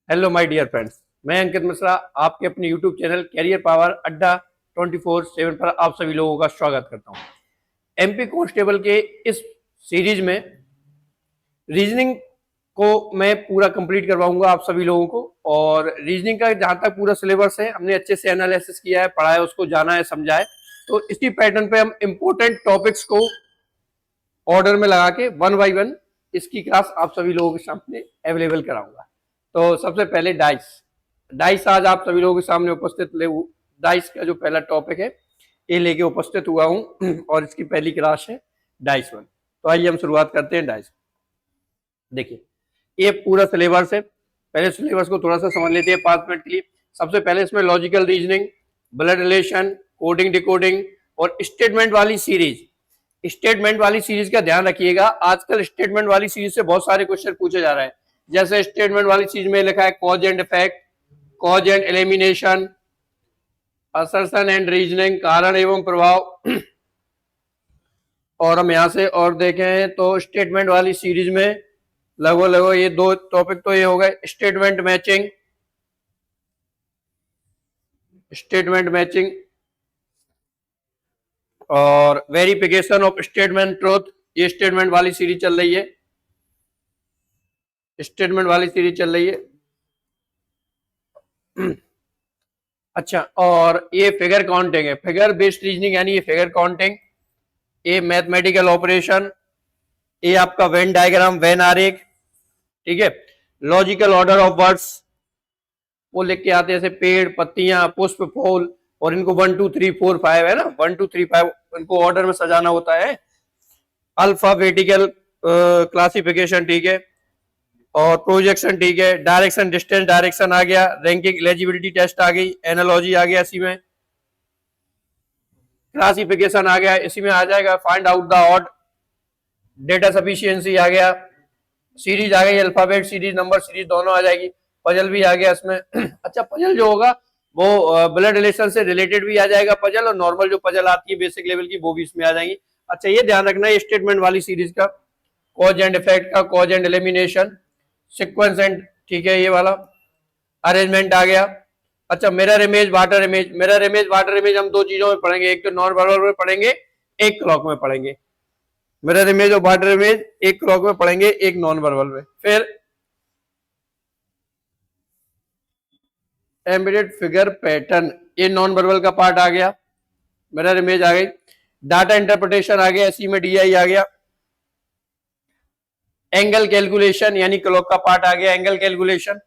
Hello my dear friends, मैं अंकित मिश्रा आपके अपने यूट्यूब चैनल कैरियर पावर अड्डा 24/7 पर आप सभी लोगों का स्वागत करता हूं। एमपी कांस्टेबल के इस सीरीज में रीजनिंग को मैं पूरा कंप्लीट करवाऊंगा आप सभी लोगों को। और रीजनिंग का जहां तक पूरा सिलेबस है हमने अच्छे से एनालिसिस किया है, पढ़ा है, उसको जाना है, समझा है। तो इसी पैटर्न पे हम इंपॉर्टेंट टॉपिक्स को ऑर्डर में लगा के वन बाई वन इसकी क्लास आप सभी लोगों के सामने अवेलेबल कराऊंगा। तो सबसे पहले डाइस डाइस आज आप सभी लोगों के सामने उपस्थित डाइस का जो पहला टॉपिक है ये लेके उपस्थित हुआ हूं और इसकी पहली क्लास है डाइस 1। तो आइए हम शुरुआत करते हैं डाइस। देखिए ये पूरा सिलेबस है, पहले सिलेबस को थोड़ा सा समझ लेते हैं 5 मिनट के लिए। सबसे पहले इसमें logical reasoning, blood relation, coding decoding और स्टेटमेंट वाली सीरीज। स्टेटमेंट वाली सीरीज का ध्यान रखिएगा, आजकल स्टेटमेंट वाली सीरीज से बहुत सारे क्वेश्चन पूछे जा रहे हैं। जैसे स्टेटमेंट वाली सीरीज में लिखा है cause and effect, cause and elimination, assertion and reasoning, कारण एवं प्रभाव। और हम यहां से और देखें तो स्टेटमेंट वाली सीरीज में लगभग ये दो टॉपिक तो ये हो गए, स्टेटमेंट मैचिंग, स्टेटमेंट मैचिंग और वेरिफिकेशन ऑफ स्टेटमेंट ट्रूथ। ये स्टेटमेंट वाली सीरीज चल रही है, स्टेटमेंट वाली सीरीज चल रही है। अच्छा, और ये फिगर काउंटिंग है, फिगर बेस्ड रीजनिंग, यानी ये फिगर काउंटिंग, ये मैथमेटिकल ऑपरेशन, ये आपका वेन डायग्राम, वेन आरेख, ठीक है। लॉजिकल ऑर्डर ऑफ वर्ड्स वो लिख के आते हैं, जैसे पेड़, पत्तियां, पुष्प, फूल, और इनको 1 2 3 4 5 है ना, 1 2 3 5 इनको ऑर्डर में सजाना होता है। अल्फाबेटिकल क्लासिफिकेशन, ठीक है, और प्रोजेक्शन, ठीक है, डायरेक्शन, डिस्टेंस डायरेक्शन आ गया, रैंकिंग एलिजिबिलिटी टेस्ट आ गई, एनालॉजी आ गया, इसी में क्लासिफिकेशन आ गया, इसी में आ जाएगा find out the odd, data sufficiency आ गया, सीरीज आ गई, अल्फाबेट सीरीज, नंबर सीरीज दोनों आ जाएगी, पजल भी आ गया इसमें। अच्छा, पजल जो होगा वो ब्लड रिलेशन से रिलेटेड भी आ जाएगा पजल, और नॉर्मल जो पजल आती है बेसिक लेवल की वो भी इसमें आ जाएंगी। अच्छा, ये ध्यान रखना है स्टेटमेंट वाली सीरीज का, कॉज एंड इफेक्ट का, cause and elimination, sequence and, ठीक है, ये वाला अरेंजमेंट आ गया। अच्छा, mirror image, water image, mirror image, water image हम दो चीजों में पढ़ेंगे, एक तो नॉन वर्बल में पढ़ेंगे, एक क्लॉक में पढ़ेंगे। मिरर इमेज और वाटर इमेज एक क्लॉक में पढ़ेंगे, एक नॉन वर्बल में। फिर एम्बेडेड फिगर पैटर्न, ये नॉन वर्बल का पार्ट आ गया, मिरर इमेज आ गई। डाटा इंटरप्रिटेशन आ गया, इसी में डीआई आ गया। एंगल कैलकुलेशन यानी क्लॉक का पार्ट आ गया, angle calculation.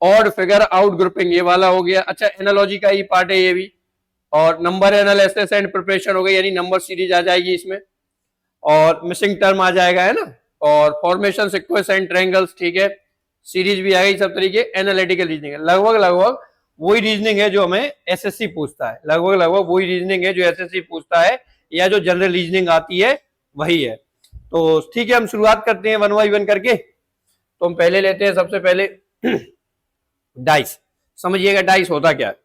Odd figure out grouping ये वाला हो गया। अच्छा, एनालॉजी का ही पार्ट है ये भी। और नंबर एनालिसिस एंड प्रिपरेशन हो गई, यानी नंबर सीरीज आ जाएगी इसमें, और मिसिंग टर्म आ जाएगा, है ना, और फॉर्मेशन, सीक्वेंस एंड ट्रायंगल्स, ठीक है, सीरीज भी आ गई। सब तरीके एनालिटिकल रीजनिंग है, लगभग वही रीजनिंग है जो हमें एसएससी पूछता है, लगभग वही रीजनिंग है जो एसएससी पूछता है, या जो जनरल रीजनिंग आती है वही है। तो ठीक है, हम शुरुआत करते हैं वन बाई वन करके। तो हम पहले लेते हैं सबसे पहले डाइस। समझिएगा डाइस होता क्या है।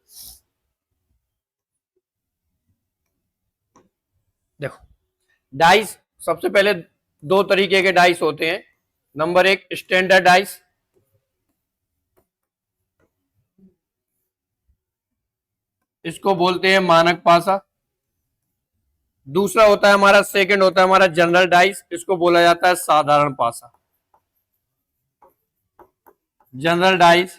देखो, डाइस सबसे पहले दो तरीके के डाइस होते हैं। नंबर एक स्टैंडर्ड डाइस, इसको बोलते हैं मानक पासा। दूसरा होता है हमारा, सेकंड होता है हमारा जनरल डाइस, इसको बोला जाता है साधारण पासा। जनरल डाइस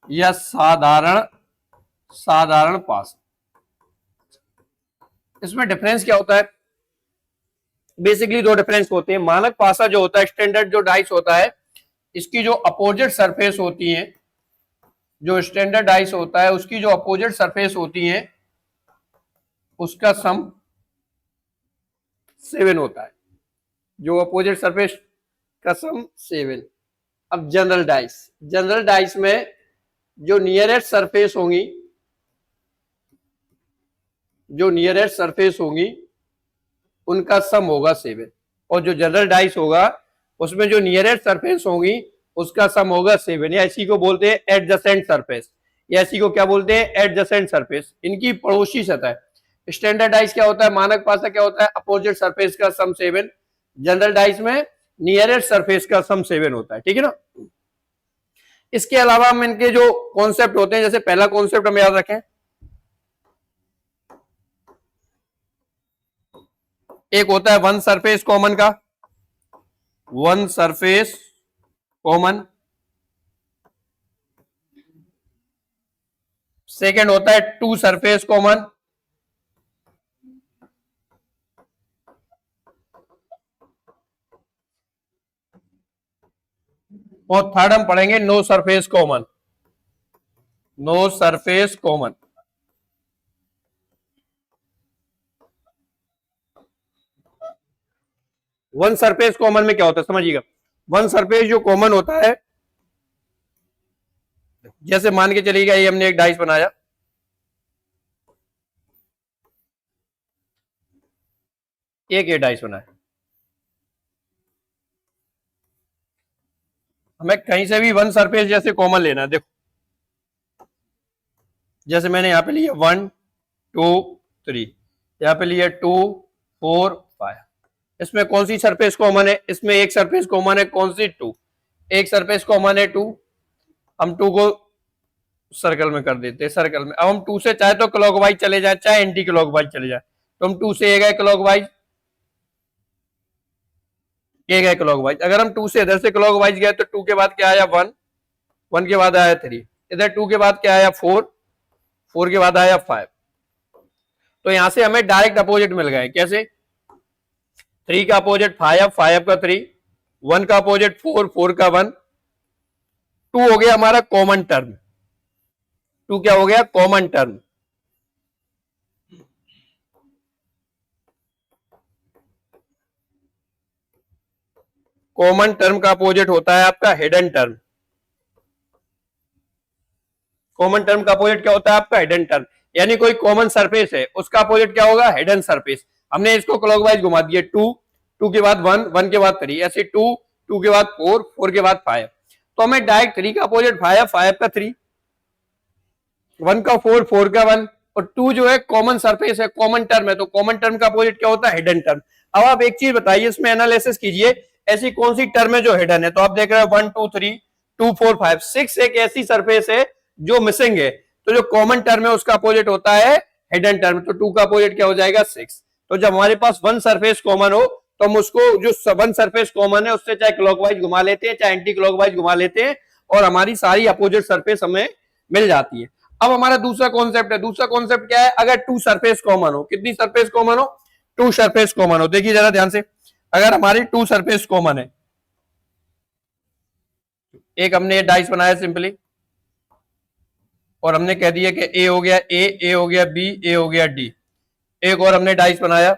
या साधारण पासा, इसमें डिफरेंस क्या होता है? बेसिकली दो डिफरेंस होते हैं। मानक पासा जो होता है, स्टैंडर्ड जो डाइस होता है, इसकी जो अपोजिट सरफेस होती है, जो स्टैंडर्ड डाइस होता है उसकी जो अपोजिट सरफेस होती है उसका सम 7 होता है, जो अपोजिट सरफेस का सम 7। अब जनरल डाइस में जो नियरेस्ट सरफेस होंगी उनका सम होगा 7, और जो जनरल डाइस होगा उसमें जो नियरेस्ट सरफेस होंगी उसका सम होगा 7। या इसी को बोलते हैं एडजेसेंट सरफेस, या इसी को क्या बोलते हैं? एडजेसेंट सरफेस, इनकी पड़ोसी सतह। स्टैंडर्ड डाइस क्या होता है, मानक पासा क्या होता है? अपोजिट सरफेस का सम 7। जनरल डाइस में नियरेस्ट सरफेस का सम 7 होता है, ठीक है ना। इसके अलावा हम इनके जो कॉन्सेप्ट होते हैं, जैसे पहला कॉन्सेप्ट हम याद रखें, एक होता है वन सरफेस कॉमन का, वन सरफेस कॉमन। सेकेंड होता है टू सरफेस कॉमन। और थर्ड हम पढ़ेंगे no surface common, no surface common. One surface common में क्या होता है समझिएगा। वन सरफेस जो कॉमन होता है, जैसे मान के चलिएगा ये हमने एक डाइस बनाया, एक ये डाइस बनाया, हमें कहीं से भी वन सरफेस जैसे कॉमन लेना है। देखो जैसे मैंने यहां पे लिया 1 2 3, यहां पे लिया 2 4 5, इसमें कौन सी सरफेस कॉमन है? इसमें एक सरफेस कॉमन है, कौन सी? 2। एक सरफेस कॉमन है 2, हम 2 को सर्कल में कर देते हैं, सर्कल में। अब हम 2 से चाहे तो क्लॉकवाइज चले जाए, चाहे एंटी क्लॉकवाइज चले जाए, तो हम 2 से ये गए क्लॉकवाइज, ये गए क्लॉकवाइज। अगर हम 2 से इधर से क्लॉकवाइज गए तो 2 के बाद क्या आया 1, 1 के बाद आया 3, इधर 2 के बाद क्या आया 4, 4 के बाद आया 5। तो यहां से हमें डायरेक्ट अपोजिट मिल गए। कैसे? 3 का अपोजिट 5, 5 का 3, 1 का अपोजिट 4, 4 का 1। 2 हो गया हमारा कॉमन टर्म। 2 क्या हो गया? Common term. कॉमन टर्म का अपोजिट होता है आपका हिडन टर्म। कॉमन टर्म का अपोजिट क्या होता है आपका? Hidden term. यानी कोई कॉमन सरफेस है, उसका अपोजिट क्या होगा? Hidden surface. हमने इसको क्लॉकवाइज घुमा दिया, 2, 2 के बाद 1, 1 के बाद 3, ऐसे 2, 2 के बाद 4, 4 के बाद 5। तो हमें डायरेक्ट 3 का अपोजिट 5, 5 का 3, 1 का 4, 4 का 1, और 2 जो है कॉमन सरफेस है, कॉमन टर्म है, तो कॉमन टर्म का अपोजिट क्या होता है? Hidden term. अब आप एक चीज बताइए, इसमें एनालिसिस कीजिए, ऐसी कौन सी टर्म है जो हिडन है? तो आप देख रहे हैं 1 2 3 2 4 5 6 एक ऐसी सरफेस है जो मिसिंग है, तो जो कॉमन टर्म है उसका अपोजिट होता है हिडन टर्म। तो 2 का अपोजिट क्या हो जाएगा? 6। तो जब हमारे पास वन सरफेस कॉमन हो तो हम उसको जो वन सरफेस कॉमन है उससे चाहे क्लॉकवाइज घुमा लेते हैं, चाहे एंटी क्लॉकवाइज घुमा लेते हैं, और हमारी सारी अपोजिट सरफेस हमें मिल जाती है। अब हमारा दूसरा कॉन्सेप्ट है। दूसरा कॉन्सेप्ट क्या है? अगर 2 सरफेस कॉमन हो, कितनी सरफेस कॉमन हो? 2 सरफेस कॉमन हो। देखिए जरा ध्यान से, अगर हमारी 2 सरफेस कॉमन है, एक हमने डाइस बनाया सिंपली, और हमने कह दिया कि ए हो गया ए हो गया बी, ए हो गया डी। एक और हमने डाइस बनाया,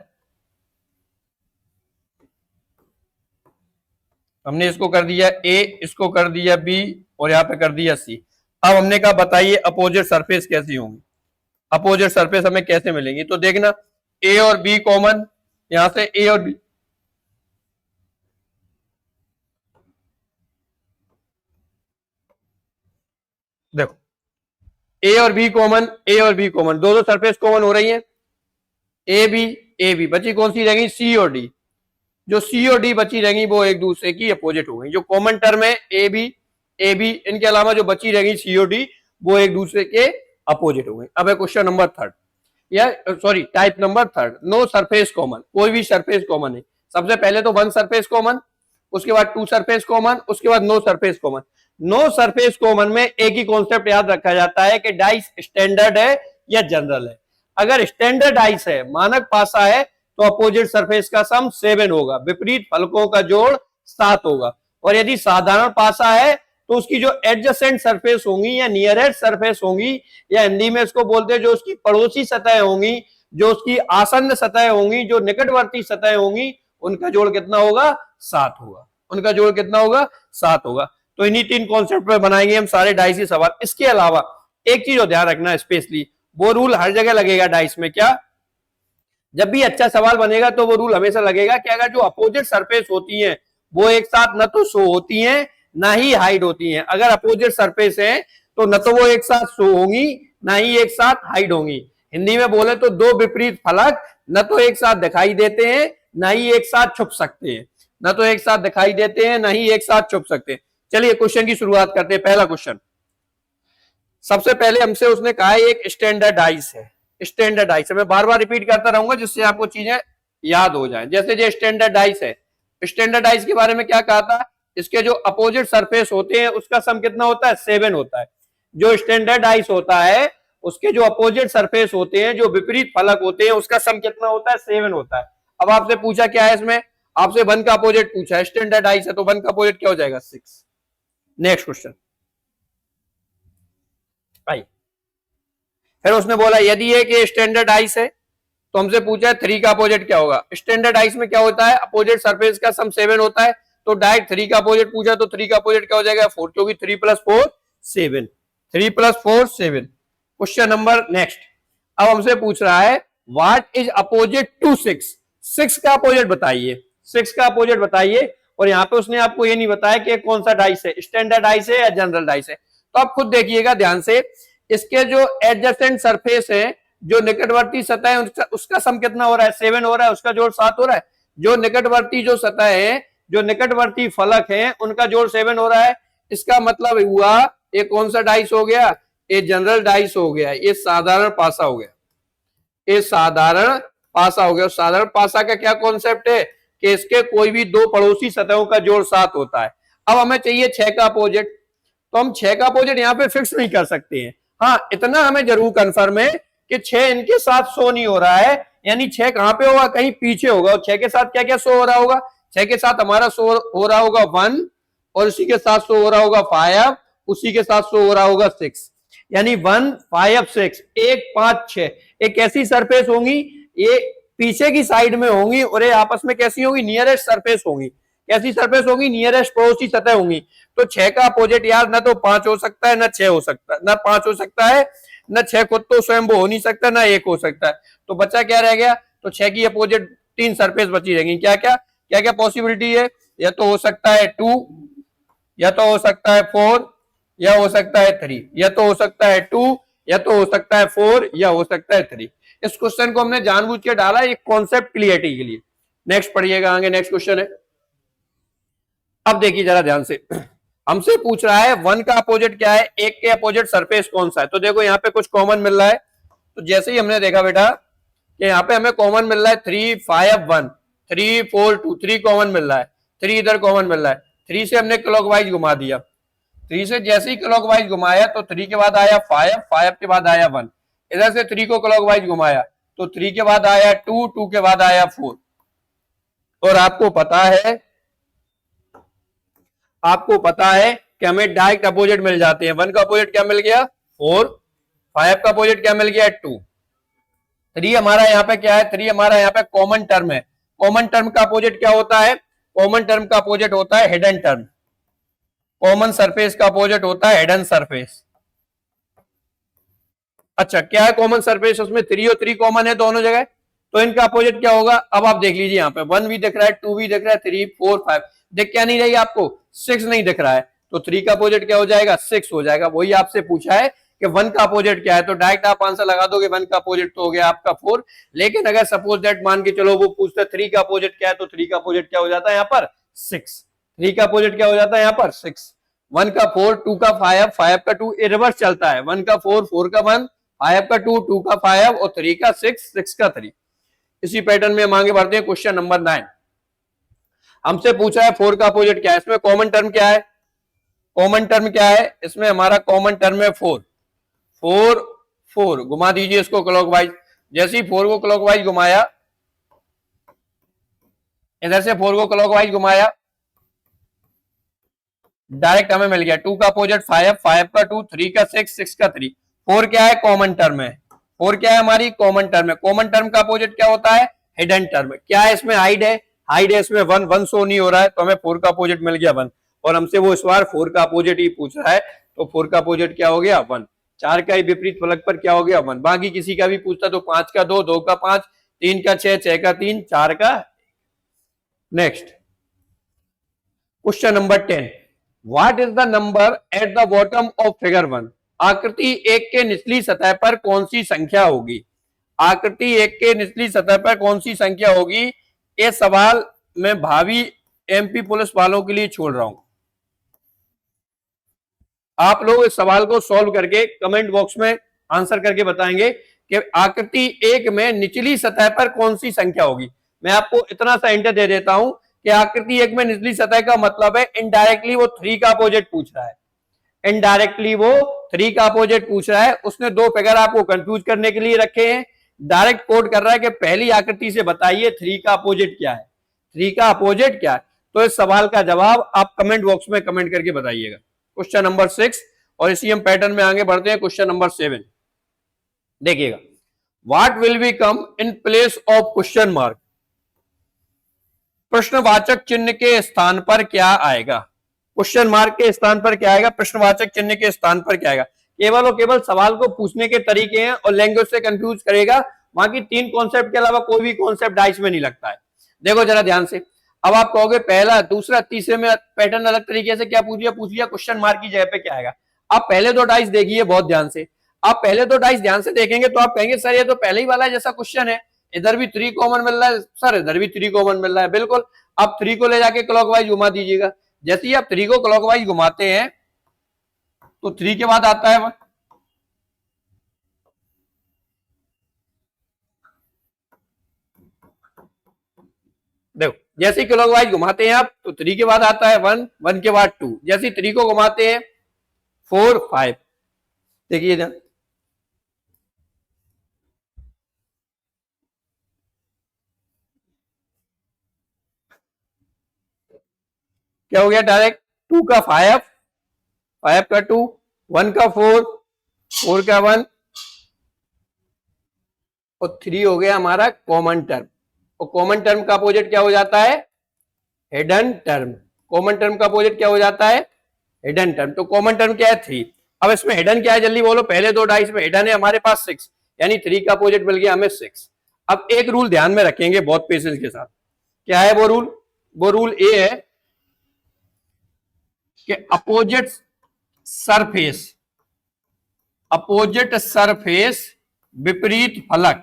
हमने इसको कर दिया ए, इसको कर दिया बी, और यहां पे कर दिया सी। अब हमने कहा बताइए अपोजिट सरफेस कैसी होंगी, अपोजिट सरफेस हमें कैसे मिलेंगी? तो देखना, ए और बी कॉमन, यहां से ए और बी, देखो ए और बी कॉमन, ए और बी कॉमन, दो सरफेस कॉमन हो रही है, ए बी बची कौन सी रहेगी? सी और डी। जो सी और डी बची रहेंगी वो एक दूसरे की अपोजिट हो गई। जो कॉमन टर्म है ए बी, इनके अलावा जो बची रहेगी सी और डी, वो एक दूसरे के अपोजिट हो गई। अब है क्वेश्चन नंबर 3, या sorry type number 3, no surface common. कोई भी सरफेस कॉमन है, सबसे पहले तो 1 सरफेस कॉमन, उसके बाद 2 सरफेस कॉमन, उसके बाद no surface common. No surface common में एक ही कॉन्सेप्ट याद रखा जाता है कि डाइस स्टैंडर्ड है या जनरल है। अगर स्टैंडर्ड डाइस है, मानक पासा है, तो अपोजिट सरफेस का सम 7 होगा, विपरीत फलकों का जोड़ 7 होगा। और यदि साधारण पासा है तो उसकी जो एडजेसेंट सरफेस होंगी या नियरेस्ट सरफेस होंगी, या हिंदी में इसको बोलते हैं जो उसकी पड़ोसी सतह होंगी, जो उसकी आसन्न सतह होंगी, जो निकटवर्ती सतह होंगी, उनका जोड़ कितना होगा? 7 होगा। उनका जोड़ कितना होगा? 7 होगा। तो इन्हीं 3 कॉन्सेप्ट पर बनाएंगे हम सारे डाइस के सवाल। इसके अलावा एक चीज और ध्यान रखना स्पेशली, वो रूल हर जगह लगेगा डाइस में। क्या? जब भी अच्छा सवाल बनेगा तो वो रूल हमेशा लगेगा कि अगर जो अपोजिट सरफेस होती है वो एक साथ न तो शो होती हैं ना ही हाइड होती हैं। अगर अपोजिट सरफेस है तो न तो वो एक साथ शो होंगी ना ही एक साथ हाइड होंगी। हिंदी में बोले तो दो विपरीत फलक न तो एक साथ दिखाई देते हैं ना ही एक साथ छुप सकते हैं, न तो एक साथ दिखाई देते हैं ना ही एक साथ छुप सकते हैं। चलिए क्वेश्चन की शुरुआत करते हैं। पहला क्वेश्चन, सबसे पहले हमसे उसने कहा है एक स्टैंडर्डाइज है। स्टैंडर्डाइज है, मैं बार बार रिपीट करता रहूंगा जिससे आपको चीजें याद हो जाएं। जैसे जो स्टैंडर्डाइज है, स्टैंडर्डाइज के बारे में क्या कहा था, इसके जो अपोजिट सरफेस होते हैं उसका सम कितना होता है, 7 होता है। जो स्टैंडर्डाइज होता है उसके जो अपोजिट सरफेस होते हैं, जो विपरीत फलक होते हैं, उसका सम कितना होता है, 7 होता है। अब आपसे पूछा क्या है इसमें, आपसे 1 का अपोजिट पूछा है, स्टैंडर्डाइज है तो 1 का अपोजिट क्या हो जाएगा, 6। नेक्स्ट क्वेश्चन भाई, फिर उसने बोला यदि एक स्टैंडर्डाइज है तो हमसे पूछा है 3 का अपोजिट क्या होगा। स्टैंडर्डाइज में क्या होता है, अपोजिट सरफेस का सम 7 होता है, तो डायरेक्ट 3 का अपोजिट पूछा तो 3 का अपोजिट क्या हो जाएगा, 4, क्योंकि 3 + 4 7, 3 + 4 7। क्वेश्चन नंबर नेक्स्ट, अब हमसे पूछ रहा है व्हाट इज अपोजिट टू 6। 6 का अपोजिट बताइए, 6 का अपोजिट बताइए। और यहाँ पे उसने आपको ये नहीं बताया कि कौन सा डाइस है, स्टैंडर्डाइज है या जनरल डाइस है। तो आप खुद देखिएगा ध्यान से, इसके जो एडजेसेंट सरफेस है, जो निकटवर्ती सतह है, उसका सम कितना हो रहा है, 7 हो रहा है, उसका जोड़ 7 हो रहा है। जो निकटवर्ती जो सतह है, जो निकटवर्ती फलक है, उनका जोड़ 7 हो रहा है। इसका मतलब हुआ ये कौन सा डाइस हो गया, ये जनरल डाइस हो गया, ये साधारण पासा हो गया, ये साधारण पासा हो गया। साधारण पासा का क्या कॉन्सेप्ट है कि इसके कोई भी दो पड़ोसी सतहों का जोड़ 7 होता है। अब हमें चाहिए 6 का अपोजिट, तो हम 6 का अपोजिट यहाँ पे फिक्स नहीं कर सकते हैं। हाँ, इतना हमें जरूर कंफर्म है कि 6 इनके साथ शो नहीं हो रहा है, यानी 6 कहां पे होगा, कहीं पीछे होगा। और 6 के साथ क्या क्या शो हो रहा होगा, 6 के साथ हमारा शो हो रहा होगा 1, और उसी के साथ शो हो रहा होगा 5, उसी के साथ शो हो रहा होगा 6, यानी 1 5 6 1 5 6। एक ऐसी सरफेस होंगी, ये पीछे की साइड में होंगी और ये आपस में कैसी होंगी, नियरेस्ट सरफेस होंगी। कैसी सरफेस होगी, नियरेस्ट पड़ोसी सतह होंगी। तो 6 का अपोजिट यार ना तो 5 हो सकता है, ना 6 हो सकता है, ना 5 हो सकता है, ना 6 खुद तो स्वयं हो नहीं सकता, ना 1 हो सकता है। तो बच्चा क्या रह गया, तो 6 की अपोजिट 3 सरफेस बची रहेंगी। क्या क्या क्या क्या पॉसिबिलिटी है, या तो हो सकता है 2, या तो हो सकता है 4, या हो सकता है 3, या तो हो सकता है 2, या तो हो सकता है 4, या हो सकता है 3। इस क्वेश्चन को हमने जानबूझ के डाला एक कॉन्सेप्ट क्लियरिटी के लिए। नेक्स्ट पढ़िएगा आगे, नेक्स्ट क्वेश्चन है। अब देखिए जरा ध्यान से, हमसे पूछ रहा है 1 का अपोजिट क्या है, 1 के अपोजिट सरफेस कौन सा है। तो देखो यहाँ पे कुछ कॉमन मिल रहा है। तो जैसे ही हमने देखा बेटा कि यहाँ पे हमें कॉमन मिल रहा है 3 5 1, 3 4 2, 3 कॉमन मिल रहा है, 3 इधर कॉमन मिल रहा है। 3 से हमने क्लॉकवाइज घुमा दिया, 3 से जैसे ही क्लॉकवाइज घुमाया तो 3 के बाद आया 5, 5 के बाद आया 1। इधर से 3 को क्लॉकवाइज घुमाया तो 3 के बाद आया 2, 2 के बाद आया 4। और आपको पता है कि हमें डायरेक्ट अपोजिट मिल जाते हैं। 1 का अपोजिट क्या मिल गया, 4, 5 का अपोजिट क्या मिल गया, 2। 3 हमारा यहाँ पे क्या है, 3 हमारा यहाँ पे कॉमन टर्म है। कॉमन टर्म का अपोजिट क्या होता है, कॉमन टर्म का अपोजिट होता है हिडन टर्म। कॉमन सरफेस का अपोजिट होता है हिडन सरफेस। अच्छा, क्या है कॉमन सरफेस, उसमें 3 और 3 कॉमन है दोनों जगह, तो इनका अपोजिट क्या होगा। अब आप देख लीजिए यहाँ पे 1 भी दिख रहा है, 2 भी दिख रहा है, 3 4 5 देख क्या नहीं रही आपको, 6 नहीं दिख रहा है। तो 3 का अपोजिट क्या हो जाएगा, 6 हो जाएगा। वही आपसे पूछा है कि 1 का अपोजिट क्या है, तो डायरेक्ट आप आंसर लगा दोगे 1 का अपोजिट तो हो गया आपका 4। लेकिन अगर सपोज दैट मान के चलो वो पूछते 3 का अपोजिट क्या है, तो 3 का अपोजिट क्या हो जाता है यहाँ पर 6। 3 का अपोजिट क्या हो जाता है यहाँ पर 6। 1 का 4, 2 का 5, 5 का 2, ये रिवर्स चलता है। 1 का 4, 4 का 1, 5 का 2, 2 का 5 और 3 का 6, 6 का 3। इसी पैटर्न में हम आगे बढ़ते हैं। क्वेश्चन नंबर 9, हमसे पूछा है 4 का अपोजिट क्या है। इसमें कॉमन टर्म क्या है, कॉमन टर्म क्या है, इसमें हमारा कॉमन टर्म है 4। 4 4 घुमा दीजिए इसको क्लॉकवाइज। जैसे ही 4 को क्लॉकवाइज घुमाया, इधर से 4 को क्लॉकवाइज घुमाया, डायरेक्ट हमें मिल गया 2 का अपोजिट 5, 5 का 2, 3 का 6, 6 का 3। 4 क्या है, कॉमन टर्म है। 4 क्या है, हमारी कॉमन टर्म है। कॉमन टर्म का अपोजिट क्या होता है, हिडन टर्म। क्या है इसमें, हाइड है, हाइड है इसमें 1, 1 शो नहीं हो रहा है, तो हमें 4 का अपोजिट मिल गया 1। और हमसे वो इस बार 4 का अपोजिट ही पूछ रहा है, तो 4 का अपोजिट क्या हो गया 1। 4 का ही विपरीत फलक पर क्या हो गया 1। बाकी किसी का भी पूछता तो 5 का 2, 2 का 5, 3 का 6, 6 का 3, 4 का। Next question number 10, what is the number at the bottom of figure 1। आकृति 1 के निचली सतह पर कौन सी संख्या होगी। आकृति 1 के निचली सतह पर कौन सी संख्या होगी, ये सवाल मैं भावी एमपी पुलिस वालों के लिए छोड़ रहा हूं। आप लोग इस सवाल को सॉल्व करके कमेंट बॉक्स में आंसर करके बताएंगे कि आकृति एक में निचली सतह पर कौन सी संख्या होगी। मैं आपको इतना सा हिंट दे देता हूं कि आकृति एक में निचली सतह का मतलब है इनडायरेक्टली वो 3 का अपोजिट पूछ रहा है। इनडायरेक्टली वो 3 का अपोजिट पूछ रहा है। उसने दो फिगर आपको कंफ्यूज करने के लिए रखे हैं। डायरेक्ट कोड कर रहा है कि पहली आकृति से बताइए 3 का अपोजिट क्या है, 3 का अपोजिट क्या है। तो इस सवाल का जवाब आप कमेंट बॉक्स में कमेंट करके बताइएगा। क्वेश्चन नंबर 6 और इसी हम पैटर्न में आगे बढ़ते हैं। क्वेश्चन नंबर 7 देखिएगा, what will be come in place of question mark. प्रश्नवाचक चिन्ह के स्थान पर क्या आएगा। क्वेश्चन मार्क के स्थान पर क्या आएगा, प्रश्नवाचक चिन्ह के स्थान पर क्या आएगा। केवल और केवल सवाल को पूछने के तरीके हैं और लैंग्वेज से कंफ्यूज करेगा। बाकी 3 कॉन्सेप्ट के अलावा कोई भी कॉन्सेप्ट डाइस में नहीं लगता है। देखो जरा ध्यान से, अब आप कहोगे पहला दूसरा तीसरे में पैटर्न अलग तरीके से क्या पूछ लिया क्वेश्चन मार्क की जगह पे क्या आएगा। आप पहले दो डाइस देखिए बहुत ध्यान से। आप पहले दो डाइस ध्यान से देखेंगे तो आप कहेंगे सर ये तो पहले ही वाला जैसा क्वेश्चन है, इधर भी 3 कॉमन मिल रहा है सर, इधर भी 3 कॉमन मिल रहा है। बिल्कुल, आप 3 को ले जाके क्लॉकवाइज घुमा दीजिएगा। जैसे ही आप 3 को क्लॉकवाइज घुमाते हैं तो 3 के बाद आता है 1। देखो जैसे ही क्लॉकवाइज घुमाते हैं आप तो 3 के बाद आता है 1, 1 के बाद 2, जैसे 3 को घुमाते हैं 4, 5। देखिए ना, क्या हो गया, डायरेक्ट 2 का 5, 5 का 2, 1 का 4, 4 का 1 और 3 हो गया हमारा कॉमन टर्म। और कॉमन टर्म का अपोजिट क्या हो जाता है, हिडन टर्म। कॉमन टर्म का अपोजिट क्या हो जाता है, हिडन टर्म। तो कॉमन टर्म क्या है 3। अब इसमें हिडन क्या है जल्दी बोलो, पहले दो डाइस में हिडन है हमारे पास 6, यानी 3 का अपोजिट मिल गया हमें 6। अब एक रूल ध्यान में रखेंगे बहुत पेशेंस के साथ। क्या है वो रूल, वो रूल ये है कि अपोजिट सरफेस विपरीत फलक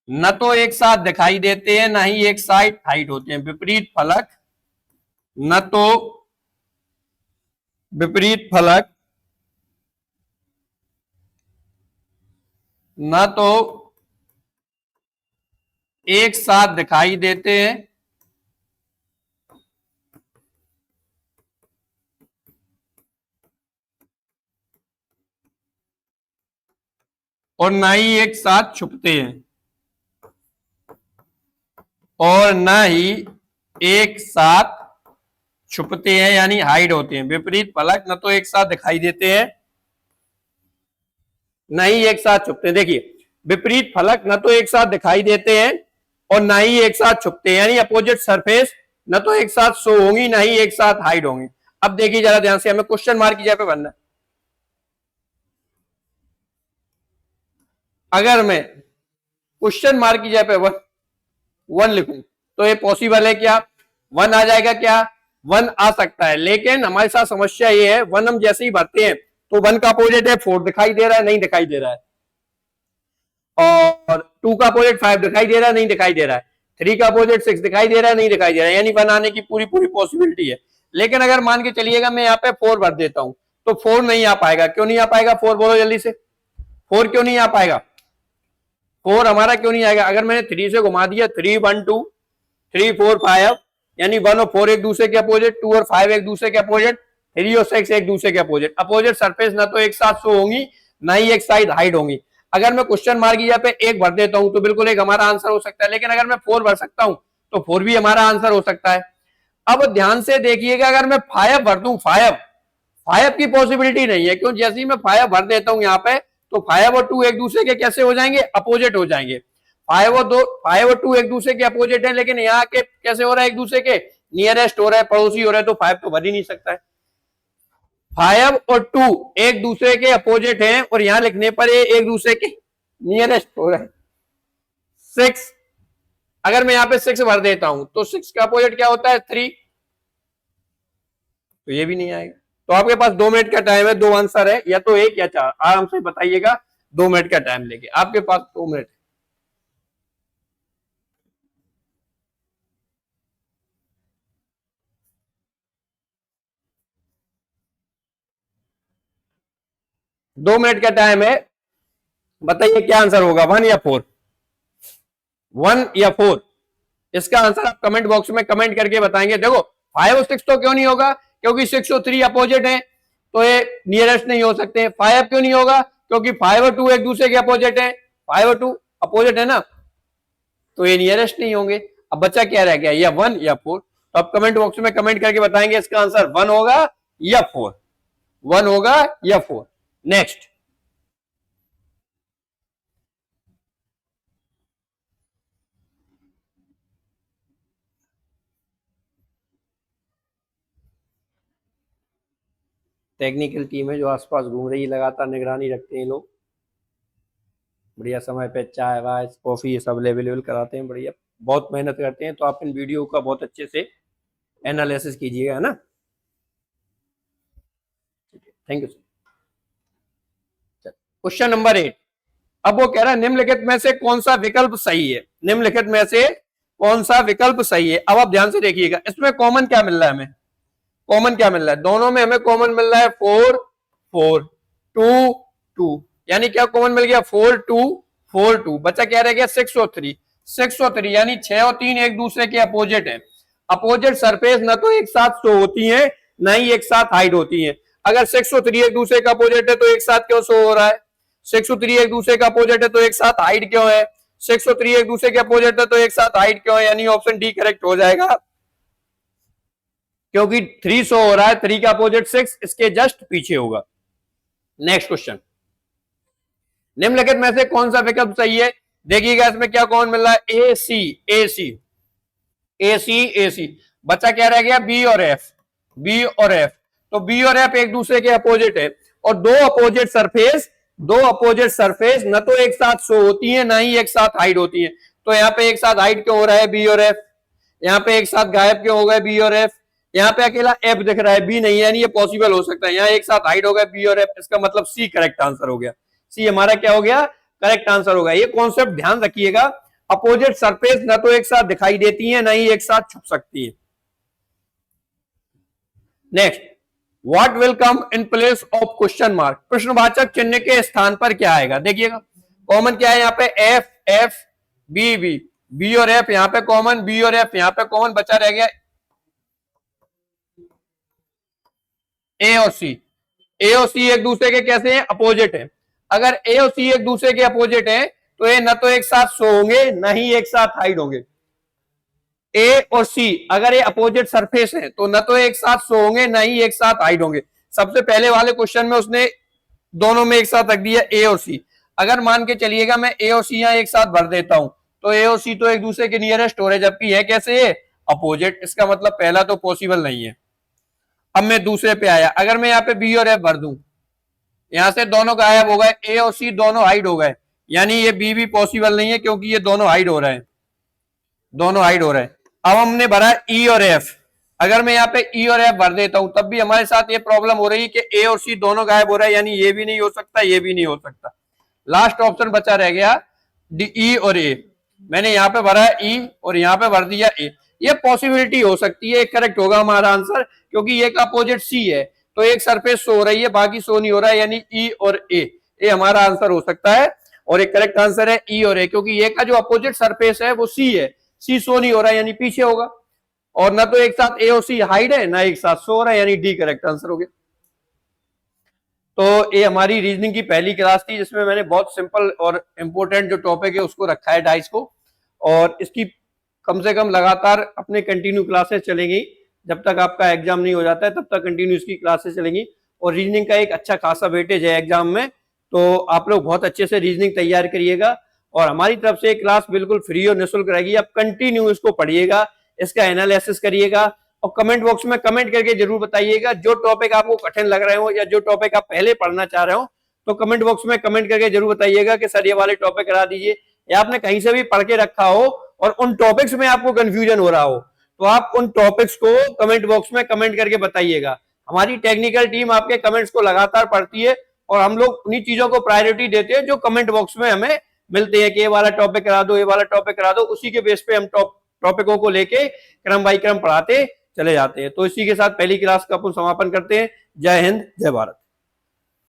न तो एक साथ दिखाई देते हैं ना ही एक साइड हाइट होते हैं। न तो विपरीत फलक न तो एक साथ दिखाई देते हैं और ना ही एक साथ छुपते हैं, और ना ही एक साथ छुपते हैं यानी हाइड होते हैं। विपरीत फलक न तो एक साथ दिखाई देते हैं ना ही एक साथ छुपते हैं। देखिए विपरीत फलक न तो एक साथ दिखाई देते हैं और ना ही एक साथ छुपते हैं, यानी अपोजिट सरफेस न तो एक साथ शो होंगी ना ही एक साथ हाइड होंगी। अब देखिए जरा ध्यान से, हमें क्वेश्चन मार्क की जगह पे बनना है। अगर मैं क्वेश्चन मार्क की जगह पे 1 लिखूं तो ये पॉसिबल है क्या, 1 आ जाएगा क्या, 1 आ सकता है। लेकिन हमारे साथ समस्या ये है 1 हम जैसे ही भरते हैं तो 1 का अपोजिट है 4 दिखाई दे रहा है, नहीं दिखाई दे रहा है। और 2 का अपोजिट 5 दिखाई दे रहा है, नहीं दिखाई दे रहा है। 3 का अपोजिट 6 दिखाई दे रहा है, नहीं दिखाई दे रहा है। यानी 1 आने की पूरी पूरी पॉसिबिलिटी है। लेकिन अगर मान के चलिएगा मैं यहाँ पे 4 भर देता हूं तो 4 नहीं आ पाएगा। क्यों नहीं आ पाएगा, 4 बोलो जल्दी से, 4 क्यों नहीं आ पाएगा, 4 हमारा क्यों नहीं आएगा। अगर मैंने 3 से घुमा दिया 3, 1, 2, 3, 4, 5, यानी 1 और 4 एक दूसरे के अपोजिट, 2 और 5 एक दूसरे के अपोजिट, 3 और 6 एक दूसरे के अपोजिट। अपोजिट सरफेस ना तो एक साथ शो होंगी ना ही एक साइड हाइड होंगी। अगर मैं क्वेश्चन मार्क की जगह पे 1 भर देता हूं तो बिल्कुल 1 हमारा आंसर हो सकता है। लेकिन अगर मैं 4 भर सकता हूं तो 4 भी हमारा आंसर हो सकता है। अब ध्यान से देखिएगा, अगर मैं 5 भर दूं, 5 की पॉसिबिलिटी नहीं है। क्यों, जैसे ही मैं 5 भर देता हूं यहाँ पे तो 5 और 2 एक दूसरे के कैसे हो जाएंगे, अपोजिट हो जाएंगे। 5 और 2 एक दूसरे के अपोजिट है, लेकिन यहाँ के कैसे हो रहा है, एक दूसरे के नियरेस्ट हो रहा है, पड़ोसी हो रहा है। तो 5 तो भर ही नहीं सकता है। 5 और 2 एक दूसरे के अपोजिट हैं और यहां लिखने पर ये एक दूसरे के नियरेस्ट हो रहा है। 6, अगर मैं यहाँ पे 6 भर देता हूं तो 6 का अपोजिट क्या होता है, 3, तो ये भी नहीं आएगा। तो आपके पास 2 मिनट का टाइम है, 2 आंसर है, या तो 1 या 4, आराम से बताइएगा। 2 मिनट का टाइम लेके, आपके पास 2 मिनट। 2 मिनट का टाइम है, बताइए क्या आंसर होगा, 1 या 4? 1 या 4? इसका आंसर आप कमेंट बॉक्स में कमेंट करके बताएंगे। देखो 5 और 6 तो क्यों नहीं होगा, क्योंकि 6 और 3 अपोजिट है, तो ये नियरेस्ट नहीं हो सकते। 5 क्यों नहीं होगा, क्योंकि 5 और 2 एक दूसरे के अपोजिट है, 5 और 2 अपोजिट है ना, तो ये नियरेस्ट नहीं होंगे। अब बच्चा क्या रह गया, या 1 या 4? तो आप कमेंट बॉक्स में कमेंट करके बताएंगे इसका आंसर 1 होगा या 4, 1 होगा या 4। नेक्स्ट, टेक्निकल टीम है जो आसपास घूम रही है, लगातार निगरानी रखते हैं लोग, बढ़िया समय पे चाय वाय कॉफी ये सब अवेलेबल कराते हैं, बढ़िया बहुत मेहनत करते हैं। तो आप इन वीडियो का बहुत अच्छे से एनालिसिस कीजिएगा, है ना। Thank you sir. Question number 8, अब वो कह रहा है निम्नलिखित में से कौन सा विकल्प सही है, निम्नलिखित में से कौन सा विकल्प सही है। अब आप ध्यान से देखिएगा, इसमें कॉमन क्या मिल रहा है, हमें कॉमन क्या मिल रहा है, दोनों में हमें कॉमन मिल रहा है 4 4 2 2, यानी क्या कॉमन मिल गया, 4 2 4 2। बच्चा क्या रह गया, 6 और 3, 6 और 3, यानी 6 और 3 एक दूसरे के अपोजिट है। अपोजिट सरफेस न तो एक साथ शो होती है, ना ही एक साथ हाइड होती है। अगर 6 और 3 एक दूसरे का अपोजिट है तो एक साथ क्यों शो हो रहा है, 6 और 3 एक दूसरे का अपोजिट है तो एक साथ हाइड क्यों है, 6 और 3 एक दूसरे के अपोजिट है तो एक साथ हाइड क्यों है, यानी ऑप्शन डी करेक्ट हो जाएगा, क्योंकि 3 शो हो रहा है, 3 का अपोजिट 6 इसके जस्ट पीछे होगा। नेक्स्ट क्वेश्चन, निम्नलिखित में से कौन सा विकल्प सही है, देखिएगा इसमें क्या कौन मिल रहा है, ए सी ए सी ए सी ए सी। बच्चा क्या रह गया, बी और एफ, बी और एफ। तो बी और एफ एक दूसरे के अपोजिट है, और दो अपोजिट सरफेस न तो एक साथ शो होती है ना ही एक साथ हाइड होती है। तो यहाँ पे एक साथ हाइड क्यों हो रहा है, बी और एफ, यहाँ पे एक साथ गायब क्यों हो गए, बी और एफ, यहाँ पे अकेला एफ दिख रहा है, बी नहीं है, यानी ये पॉसिबल हो सकता है, यहाँ एक साथ हाइड हो गए बी और एफ, इसका मतलब सी करेक्ट आंसर हो गया, सी हमारा क्या हो गया, करेक्ट आंसर होगा। ये कॉन्सेप्ट ध्यान रखिएगा, अपोजिट सरफेस न तो एक साथ दिखाई देती है ना ही एक साथ छुप सकती है। Next, what will come in place of question mark, प्रश्नवाचक चिन्ह के स्थान पर क्या आएगा, देखिएगा कॉमन क्या है, यहाँ पे F F B B, B और एफ यहाँ पे कॉमन, बी और एफ यहाँ पे कॉमन, बचा रह गया ए और सी। ए और सी एक दूसरे के कैसे हैं, अपोजिट है। अगर ए और सी एक दूसरे के अपोजिट हैं तो ये न तो एक साथ शो होंगे न ही एक साथ हाइड होंगे। ए और सी अगर ये अपोजिट सरफेस है तो न तो एक साथ शो होंगे न ही एक साथ हाइड होंगे। सबसे पहले वाले क्वेश्चन में उसने दोनों में एक साथ रख दिया ए और सी। अगर मान के चलिएगा मैं ए और सी यहां एक साथ भर देता हूं तो ए और सी तो एक दूसरे के नियरेस्ट हो रहे, जबकि है कैसे है, अपोजिट। इसका मतलब पहला तो पॉसिबल नहीं है। अब मैं दूसरे पे आया, अगर मैं यहाँ पे बी और एफ भर दूं, यहां से दोनों गायब हो गए, ए और सी दोनों हाइड हो गए, यानी ये बी भी पॉसिबल नहीं है क्योंकि ये दोनों हाइड हो रहे हैं, दोनों हाइड हो रहे हैं। अब हमने भरा ई और एफ, अगर मैं यहाँ पे ई और एफ भर देता हूं तब भी हमारे साथ ये प्रॉब्लम हो रही है कि ए और सी दोनों गायब हो रहा है, यानी ये भी नहीं हो सकता, ये भी नहीं हो सकता। लास्ट ऑप्शन बचा रह गया डी ई और ए। मैंने यहाँ पे भरा ई और यहाँ पे भर दिया ए, ये पॉसिबिलिटी हो सकती है, करेक्ट होगा हमारा आंसर, क्योंकि ये का अपोजिट सी है तो एक सरफेस शो हो रही है बाकी शो नहीं हो रहा है, यानी ई और ए, ये हमारा आंसर हो सकता है। और एक करेक्ट आंसर है ई और ए, क्योंकि ये का जो अपोजिट सरफेस है वो सी है, सी शो नहीं हो रहा है यानी पीछे होगा, और ना तो एक साथ ए और सी हाइड है ना एक साथ शो हो रहा है, यानी डी करेक्ट आंसर हो गया। तो ये हमारी रीजनिंग की पहली क्लास थी जिसमें मैंने बहुत सिंपल और इम्पोर्टेंट जो टॉपिक है उसको रखा है डाइस को, और इसकी कम से कम लगातार अपने कंटिन्यू क्लासेस चलेंगी, जब तक आपका एग्जाम नहीं हो जाता है तब तक कंटिन्यू इसकी क्लासेस चलेंगी। और रीजनिंग का एक अच्छा खासा वेटेज है एग्जाम में, तो आप लोग बहुत अच्छे से रीजनिंग तैयार करिएगा। और हमारी तरफ से क्लास बिल्कुल फ्री और निःशुल्क रहेगी, आप कंटिन्यू इसको पढ़िएगा, इसका एनालिसिस करिएगा, और कमेंट बॉक्स में कमेंट करके जरूर बताइएगा जो टॉपिक आपको कठिन लग रहे हो या जो टॉपिक आप पहले पढ़ना चाह रहे हो, तो कमेंट बॉक्स में कमेंट करके जरूर बताइएगा कि सर ये वाले टॉपिक करा दीजिए, या आपने कहीं से भी पढ़ के रखा हो और उन टॉपिक्स में आपको कंफ्यूजन हो रहा हो तो आप उन टॉपिक्स को कमेंट बॉक्स में कमेंट करके बताइएगा। हमारी टेक्निकल टीम आपके कमेंट्स को लगातार पढ़ती है और हम लोग उन्हीं चीजों को प्रायोरिटी देते हैं जो कमेंट बॉक्स में हमें मिलते हैं कि ये वाला टॉपिक करा दो, ये वाला टॉपिक करा दो, उसी के बेस पे हम टॉपिकों को लेके क्रम बाई क्रम पढ़ाते चले जाते हैं। तो इसी के साथ पहली क्लास का अपन समापन करते हैं। जय हिंद, जय भारत।